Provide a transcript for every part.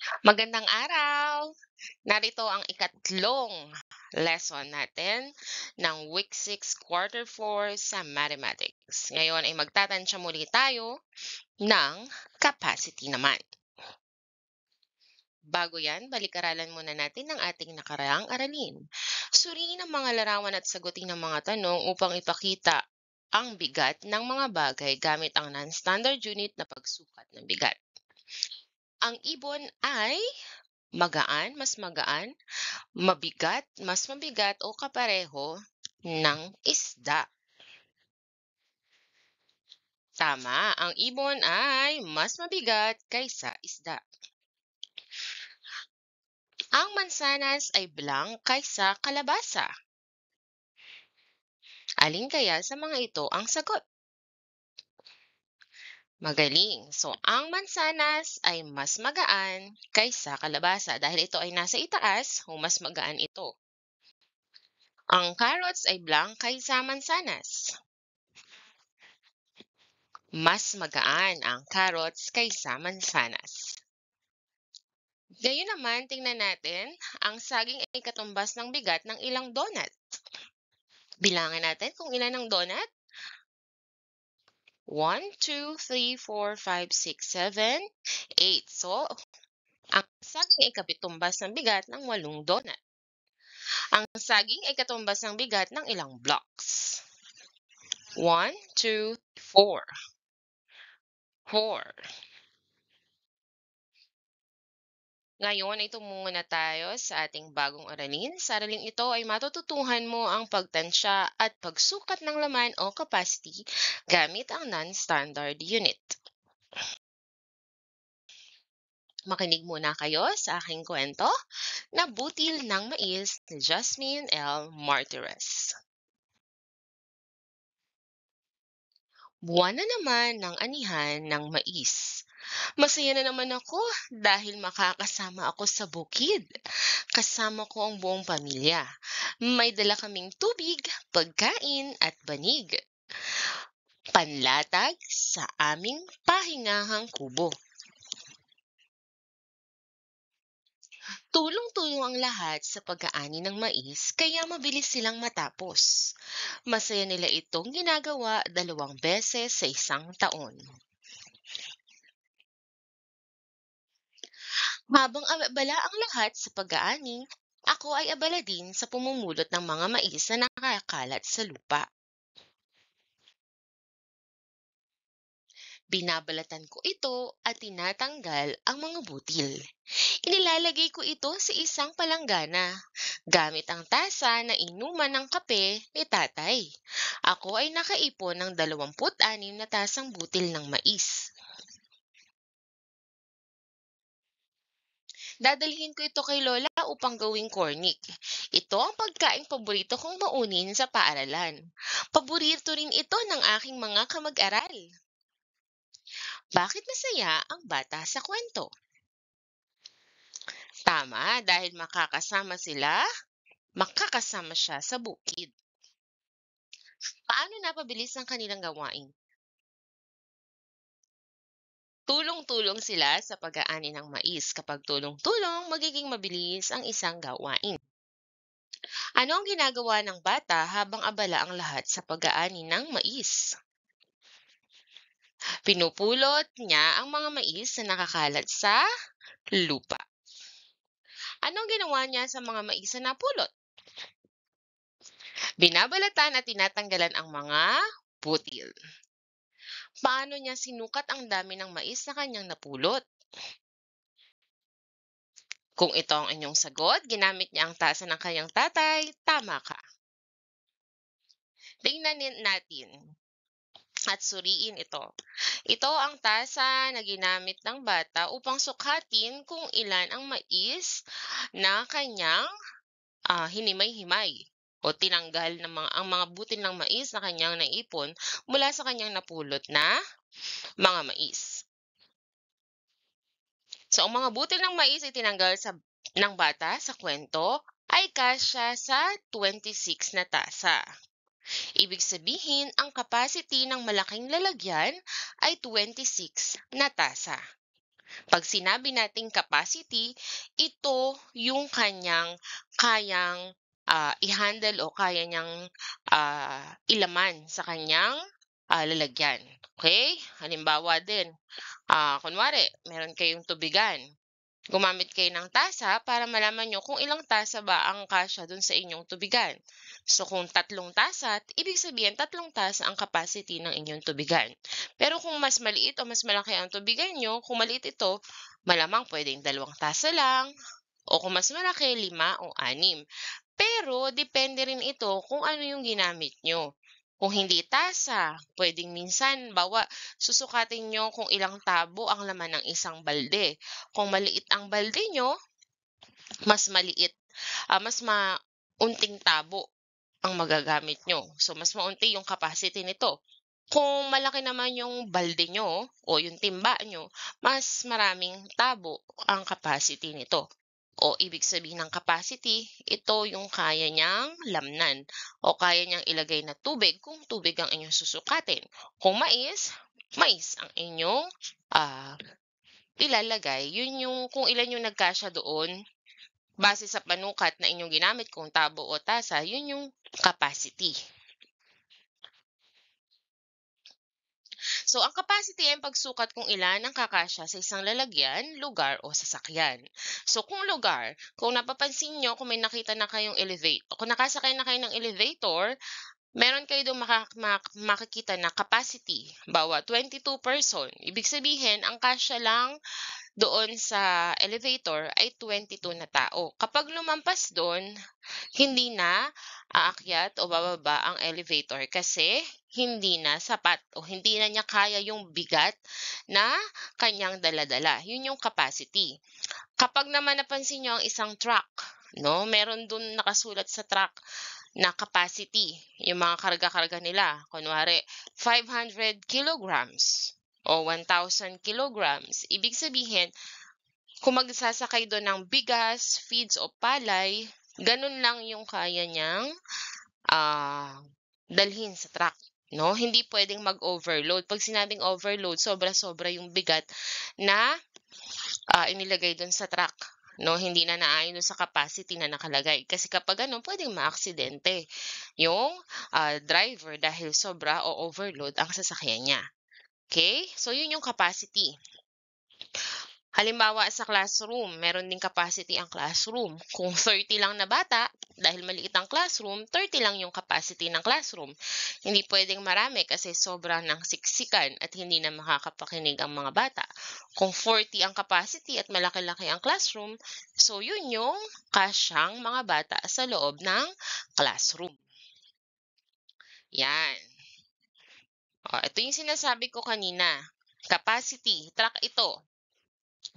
Magandang araw! Narito ang ikatlong lesson natin ng Week 6, Quarter 4 sa Mathematics. Ngayon ay magtatansya muli tayo ng capacity naman. Bago yan, balik-aralan muna natin ang ating nakaraang aralin. Suriin ang mga larawan at sagutin ang mga tanong upang ipakita ang bigat ng mga bagay gamit ang non-standard unit na pagsukat ng bigat. Ang ibon ay magaan, mabigat, mas mabigat o kapareho ng isda. Tama, ang ibon ay mas mabigat kaysa isda. Ang mansanas ay blank kaysa kalabasa. Alin kaya sa mga ito ang sagot? Magaling. So, ang mansanas ay mas magaan kaysa kalabasa dahil ito ay nasa itaas o mas magaan ito. Ang carrots ay blank kaysa mansanas. Mas magaan ang carrots kaysa mansanas. Gayunnaman, tingnan natin, ang saging ay katumbas ng bigat ng ilang donut. Bilangan natin kung ilan ang donut. 1, 2, 3, 4, 5, 6, 7, 8. So, ang saging ay katumbas ng bigat ng 8 donut. Ang saging ay katumbas ng bigat ng ilang blocks. 1, 2, 4. 4. Ngayon ay tumungo na tayo sa ating bagong aralin. Sa araling ito ay matututuhan mo ang pagtansya at pagsukat ng laman o capacity gamit ang non-standard unit. Makinig muna kayo sa aking kwento na Butil ng Mais ni Jasmine L. Martires. Buwan na naman ng anihan ng mais. Masaya na naman ako dahil makakasama ako sa bukid. Kasama ko ang buong pamilya. May dala kaming tubig, pagkain at banig. Panlatag sa aming pahingahang kubo. Tulong-tulong ang lahat sa pag-aani ng mais kaya mabilis silang matapos. Masaya nila itong ginagawa 2 beses sa isang taon. Habang abala ang lahat sa pag-aani, ako ay abala din sa pumumulot ng mga mais na nakakalat sa lupa. Binabalatan ko ito at tinatanggal ang mga butil. Inilalagay ko ito sa isang palanggana, gamit ang tasa na inuman ng kape ni tatay. Ako ay nakaipon ng 26 na tasang butil ng mais. Dadalhin ko ito kay Lola upang gawing cornic. Ito ang pagkaing paborito kong maunin sa paaralan. Paborito rin ito ng aking mga kamag-aral. Bakit masaya ang bata sa kwento? Tama, dahil makakasama siya sa bukid. Paano napabilis ang kanilang gawain? Tulong-tulong sila sa pag-aani ng mais. Kapag tulong-tulong, magiging mabilis ang isang gawain. Ano ang ginagawa ng bata habang abala ang lahat sa pag-aani ng mais? Pinupulot niya ang mga mais na nakakalat sa lupa. Ano ang ginawa niya sa mga mais na napulot? Binabalatan at tinatanggalan ang mga butil. Paano niya sinukat ang dami ng mais na kanyang napulot? Kung ito ang inyong sagot, ginamit niya ang tasa ng kanyang tatay, tama ka. Tingnan natin at suriin ito. Ito ang tasa na ginamit ng bata upang sukatin kung ilan ang mais na kanyang hinimay-himay o tinanggal ang mga butil ng mais na kanyang naipon mula sa kanyang napulot na mga mais. So, ang mga butil ng mais ay tinanggal ng bata sa kwento ay kasya sa 26 na tasa. Ibig sabihin, ang capacity ng malaking lalagyan ay 26 na tasa. Pag sinabi nating capacity, ito yung kanyang kayang, i-handle o kaya niyang, ilaman sa kanyang, lalagyan, okay? Halimbawa din, kunwari meron kayong tubigan. Gumamit kayo ng tasa para malaman niyo kung ilang tasa ba ang kasya dun sa inyong tubigan. So kung 3 tasa, ibig sabihin 3 tasa ang capacity ng inyong tubigan. Pero kung mas maliit o mas malaki ang tubigan niyo, kung maliit ito, malamang puwedeng 2 tasa lang o kung mas malaki 5 o 6. Pero depende rin ito kung ano yung ginamit niyo. Kung hindi tasa, puwedeng minsan susukatin niyo kung ilang tabo ang laman ng isang balde. Kung maliit ang balde niyo, mas maliit, mas maunting tabo ang magagamit niyo. So, mas maunti yung capacity nito. Kung malaki naman yung balde niyo o yung timba niyo, mas maraming tabo ang capacity nito. O ibig sabihin ng capacity, ito yung kaya niyang lamnan o kaya niyang ilagay na tubig kung tubig ang inyong susukatin. Kung mais, mais ang inyong ah, ilalagay. Yun yung kung ilan yung nagkasya doon base sa panukat na inyong ginamit kung tabo o tasa, yun yung capacity. So, ang capacity ay ang pagsukat kung ilan ang kakasya sa isang lalagyan, lugar o sasakyan. So, kung lugar, kung napapansin nyo, kung may nakita na kayong elevator, kung nakasakay na kayo ng elevator, meron kayo doong makikita na capacity, bawa 22 person. Ibig sabihin, ang kasya lang doon sa elevator ay 22 na tao. Kapag lumampas doon, hindi na aakyat o bababa ang elevator kasi hindi na sapat o hindi na niya kaya yung bigat na kanyang dala-dala. Yun yung capacity. Kapag naman napansin niyo ang isang truck, no, meron dun nakasulat sa truck na capacity, yung mga karga-karga nila. Kunwari, 500 kilograms o 1,000 kilograms. Ibig sabihin, kung magsasakay doon ng bigas, feeds o palay, ganun lang yung kaya niyang ah, dalhin sa truck. No? Hindi pwedeng mag-overload. Pag sinabing overload, sobra-sobra yung bigat na inilagay doon sa truck. No, hindi na naayon dun sa capacity na nakalagay. Kasi kapag ano, pwedeng maaksidente yung driver dahil sobra o overload ang sasakyan niya. Okay? So, yun yung capacity. Halimbawa sa classroom, meron ding capacity ang classroom. Kung 30 lang na bata, dahil maliit ang classroom, 30 lang yung capacity ng classroom. Hindi pwedeng marami kasi sobra ng siksikan at hindi na makakapakinig ang mga bata. Kung 40 ang capacity at malaki-laki ang classroom, so yun yung kasyang mga bata sa loob ng classroom. Yan. O, ito yung sinasabi ko kanina. Capacity, track ito.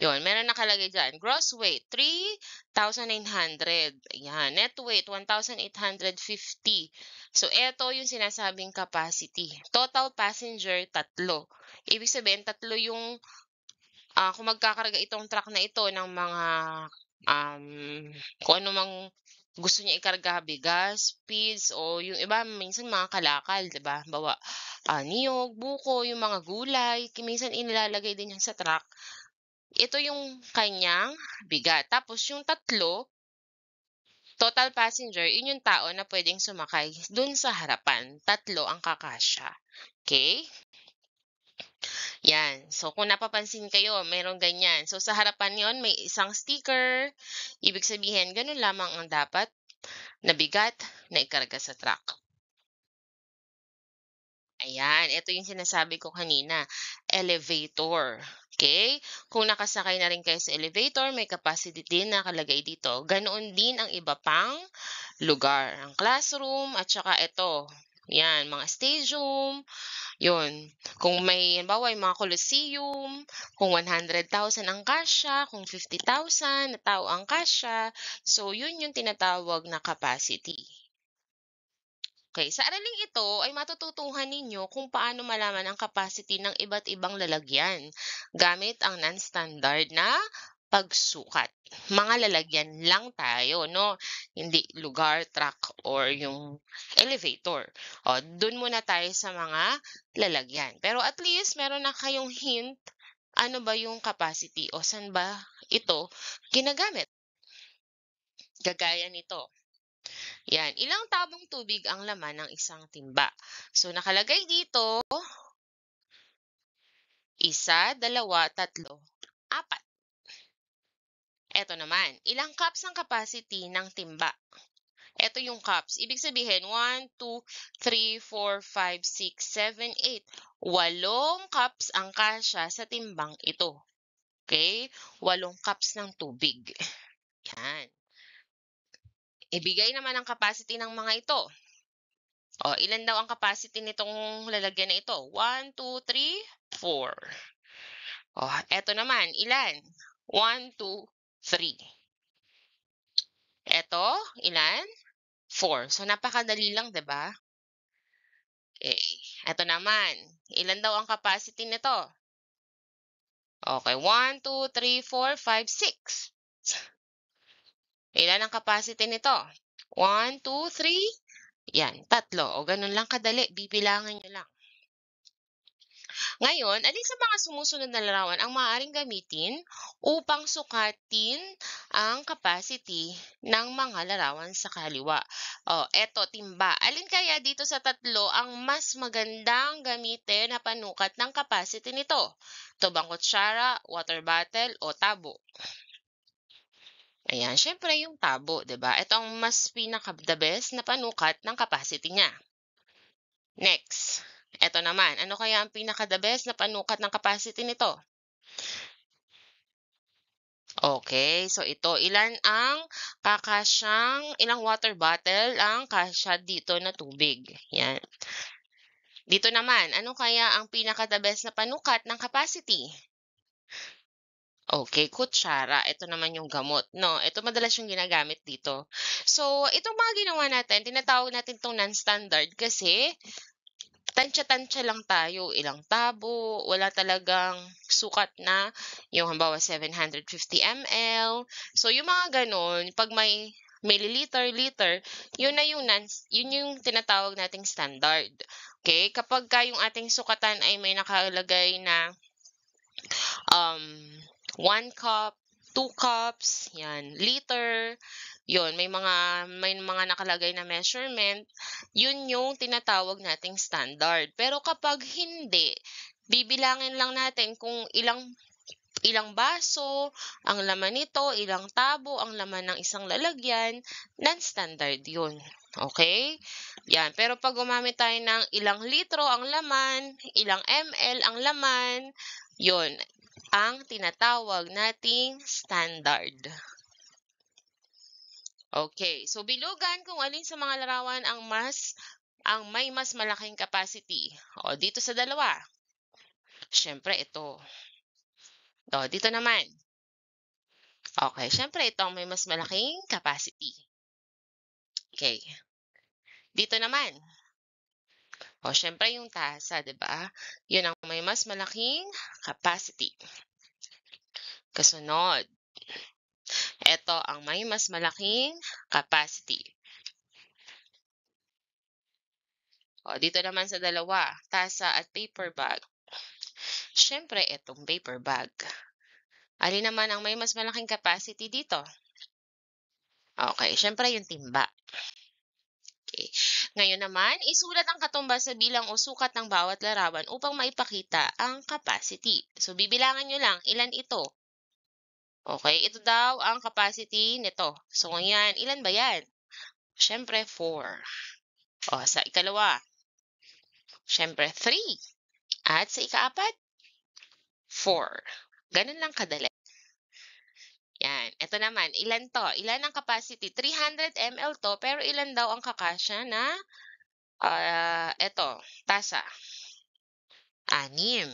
Yun, meron nakalagay diyan, gross weight 3,900. Ayan, net weight 1,850. So, eto yung sinasabing capacity. Total passenger, 3. Ibig sabihin, 3 yung kung magkakarga itong truck na ito ng mga um, kung ano mang gusto niya ikarga, bigas, feeds, o yung iba minsan mga kalakal, 'di ba? Bawa niyog, buko, yung mga gulay, minsan inilalagay din yan sa truck. Ito yung kanyang bigat. Tapos yung 3, total passenger, yun yung tao na pwedeng sumakay dun sa harapan. 3 ang kakasya. Okay? Yan. So, kung napapansin kayo, meron ganyan. So, sa harapan yon may isang sticker. Ibig sabihin, ganun lamang ang dapat na bigat na ikarga sa truck. Ayan, ito yung sinasabi ko kanina, elevator. Okay? Kung nakasakay na rin kayo sa elevator, may capacity din nakalagay dito. Ganoon din ang iba pang lugar. Ang classroom at saka ito. Yan, mga stadium. Yun. Kung may, halimbawa, yung mga coliseum, kung 100,000 ang kasya, kung 50,000 na tao ang kasya. So, yun yung tinatawag na capacity. Okay, sa araling ito ay matututuhan ninyo kung paano malaman ang capacity ng iba't ibang lalagyan gamit ang non-standard na pagsukat. Mga lalagyan lang tayo, no? Hindi lugar, truck, or yung elevator. O, dun muna tayo sa mga lalagyan. Pero at least meron na kayong hint ano ba yung capacity o saan ba ito ginagamit? Kagaya nito, yan, ilang tabong tubig ang laman ng isang timba? So nakalagay dito, 1, 2, 3, 4. Eto naman, ilang cups ang capacity ng timba? Eto yung cups. Ibig sabihin, 1, 2, 3, 4, 5, 6, 7, 8. 8 cups ang kasya sa timbang ito. Okay? 8 cups ng tubig. Yan. Ibigay naman ang capacity ng mga ito. O, ilan daw ang capacity nitong lalagyan na ito? 1, 2, 3, 4. O, eto naman, ilan? 1, 2, 3. Eto, ilan? 4. So, napakadali lang, 'di ba? Okay. Eto naman, ilan daw ang capacity nito? Okay, 1, 2, 3, 4, 5, 6. Ilan ang capacity nito? 1, 2, 3. Yan, 3. O ganun lang kadali, bibilangin niyo lang. Ngayon, alin sa mga sumusunod na larawan ang maaaring gamitin upang sukatin ang capacity ng mga larawan sa kaliwa? O, eto, timba. Alin kaya dito sa 3 ang mas magandang gamitin na panukat ng capacity nito? Ito bang kutsara, water bottle, o tabo? Ayan, syempre yung tabo, 'di ba? Ito ang mas pinaka-the best na panukat ng capacity niya. Next, eto naman, ano kaya ang pinaka-the best na panukat ng capacity nito? Okay, so ito, ilang water bottle ang kasya dito na tubig? Yan. Dito naman, ano kaya ang pinaka-the best na panukat ng capacity? Okay, kutsara. Ito naman yung gamot, 'no? Ito madalas yung ginagamit dito. So, itong mga ginawa natin, tinatawag natin 'tong non-standard kasi tantya-tantya lang tayo, ilang tabo, wala talagang sukat na yung halimbawa 750 ml. So yung mga gano'n, 'pag may milliliter, liter, yun yung tinatawag nating standard. Okay? Kapagka yung ating sukatan ay may nakalagay na, 1 cup, 2 cups, 'yan, liter, 'yun may mga nakalagay na measurement, 'yun yung tinatawag nating standard. Pero kapag hindi, bibilangin lang natin kung ilang ilang baso ang laman nito, ilang tabo ang laman ng isang lalagyan, non-standard 'yun, okay? 'Yan, pero 'pag gumamit tayo ng ilang litro ang laman, ilang ml ang laman, 'yun ang tinatawag nating standard. Okay, so bilugan kung alin sa mga larawan ang may mas malaking capacity. O, dito sa dalawa, siyempre ito. O, dito naman. Okay, siyempre ito ang may mas malaking capacity. Okay. Dito naman. O, siyempre yung tasa, 'di ba? Yun ang may mas malaking capacity. Kasunod. Ito ang may mas malaking capacity. O, dito naman sa dalawa, tasa at paper bag. Siyempre, itong paper bag. Alin naman ang may mas malaking capacity dito? Okay, siyempre yung timba. Okay. Ngayon naman, isulat ang katumbas sa bilang o sukat ng bawat larawan upang maipakita ang capacity. So, bibilangan nyo lang, ilan ito? Okay, ito daw ang capacity nito. So, ngayon, ilan ba yan? Siyempre, 4. O, sa ikalawa, siyempre, 3. At sa ikaapat, 4. Ganun lang kadali. Yan. Ito naman, ilan to? Ilan ang capacity? 300 ml to, pero ilan daw ang kakasya na, eto, tasa? 6.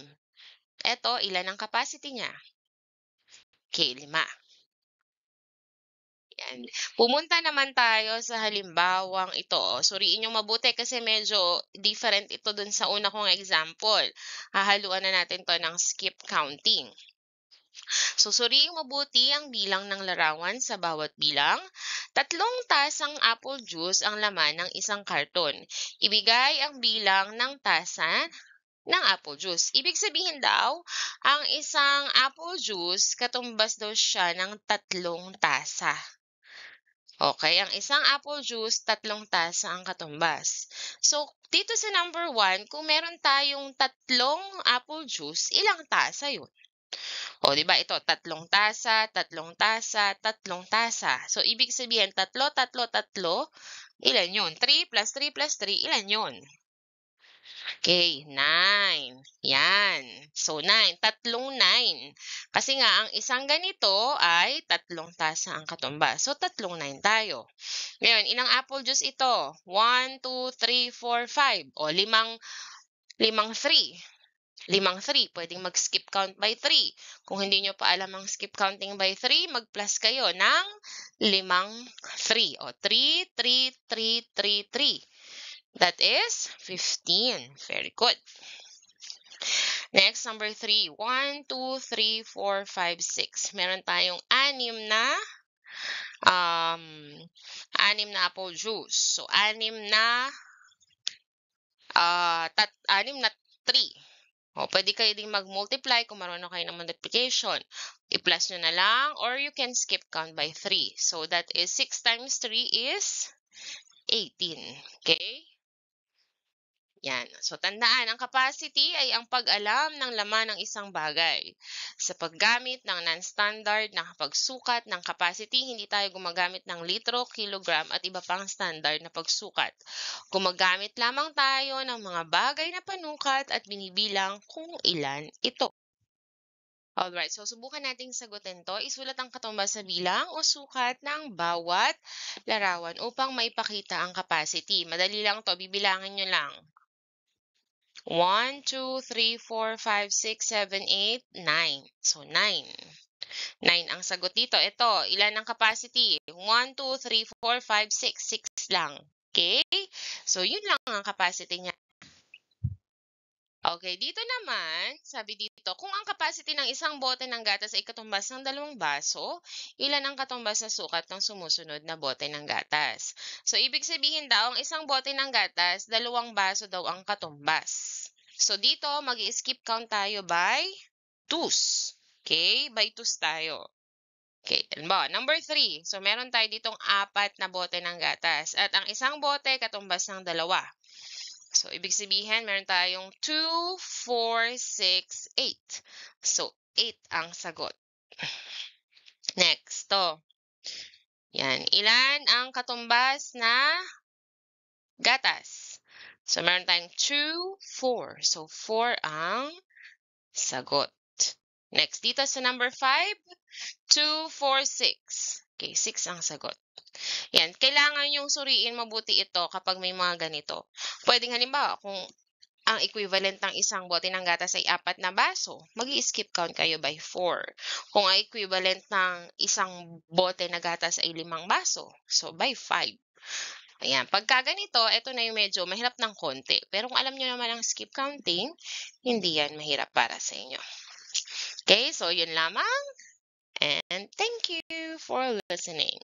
Eto, ilan ang capacity niya? Okay, 5. Yan. Pumunta naman tayo sa halimbawang ito. Suriin niyong mabuti kasi medyo different ito dun sa una kong example. Hahaluan na natin to ng skip counting. So, suriing mabuti ang bilang ng larawan sa bawat bilang. 3 tasang apple juice ang laman ng isang karton. Ibigay ang bilang ng tasa ng apple juice. Ibig sabihin daw, ang isang apple juice, katumbas daw siya ng 3 tasa. Okay, ang isang apple juice, 3 tasa ang katumbas. So, dito sa number 1, kung meron tayong 3 apple juice, ilang tasa yun? O, di ba ito, 3 tasa, 3 tasa, 3 tasa. So, ibig sabihin, 3, 3, 3, ilan yun? 3 plus 3 plus 3, ilan yun? Okay, 9. Yan. So, 9. Tatlong 9. Kasi nga, ang isang ganito ay 3 tasa ang katumbas. So, tatlong 9 tayo. Ngayon, ilang apple juice ito? 1, 2, 3, 4, 5. O, limang 3. Limang 3. Pwedeng mag-skip count by 3. Kung hindi nyo pa alam ang skip counting by 3, mag-plus kayo ng limang 3. O, 3, 3, 3, 3, 3. That is 15. Very good. Next, number 3. 1, 2, 3, 4, 5, 6. Meron tayong 6 na apple juice. So, 6 na 3. O, pwede kayo ding mag-multiply kung marunong kayo ng multiplication. I-plus nyo na lang or you can skip count by 3. So, that is 6 times 3 is 18. Okay? Yan. So, tandaan, ang capacity ay ang pag-alam ng laman ng isang bagay. Sa paggamit ng non-standard na pagsukat ng capacity, hindi tayo gumagamit ng litro, kilogram at iba pang standard na pagsukat. Gumagamit lamang tayo ng mga bagay na panukat at binibilang kung ilan ito. Alright, so subukan nating sagutin to. Isulat ang katumbas sa bilang o sukat ng bawat larawan upang maipakita ang capacity. Madali lang to, bibilangin nyo lang. 1, 2, 3, 4, 5, 6, 7, 8, 9. So, 9. 9 ang sagot dito. Ito, ilan ang capacity? 1, 2, 3, 4, 5, 6. 6 lang. Okay? So, yun lang ang capacity niya. Okay, dito naman, sabi dito, kung ang capacity ng isang bote ng gatas ay katumbas ng 2 baso, ilan ang katumbas sa sukat ng sumusunod na bote ng gatas? So, ibig sabihin daw, ang isang bote ng gatas, 2 baso daw ang katumbas. So, dito, mag-skip count tayo by 2s. Okay? By 2s tayo. Okay, halimbawa, number 3. So, meron tayo ditong 4 na bote ng gatas. At ang isang bote, katumbas ng 2. So, ibig sabihin, meron tayong 2, 4, 6, 8. So, 8 ang sagot. Next, to. Yan. Ilan ang katumbas na gatas? So, meron tayong 2, 4. So, 4 ang sagot. Next, dito sa number 5, 2, 4, 6. Okay, 6 ang sagot. Yan, kailangan yung suriin mabuti ito kapag may mga ganito. Pwedeng halimbawa, kung ang equivalent ng isang bote ng gatas ay 4 na baso, mag-i-skip count kayo by 4. Kung ang equivalent ng isang bote na gatas ay 5 baso, so by 5. Ayan, pagka ganito, ito na yung medyo mahirap ng konti. Pero kung alam nyo naman ang skip counting, hindi yan mahirap para sa inyo. Okay, so yun lamang. And thank you for listening.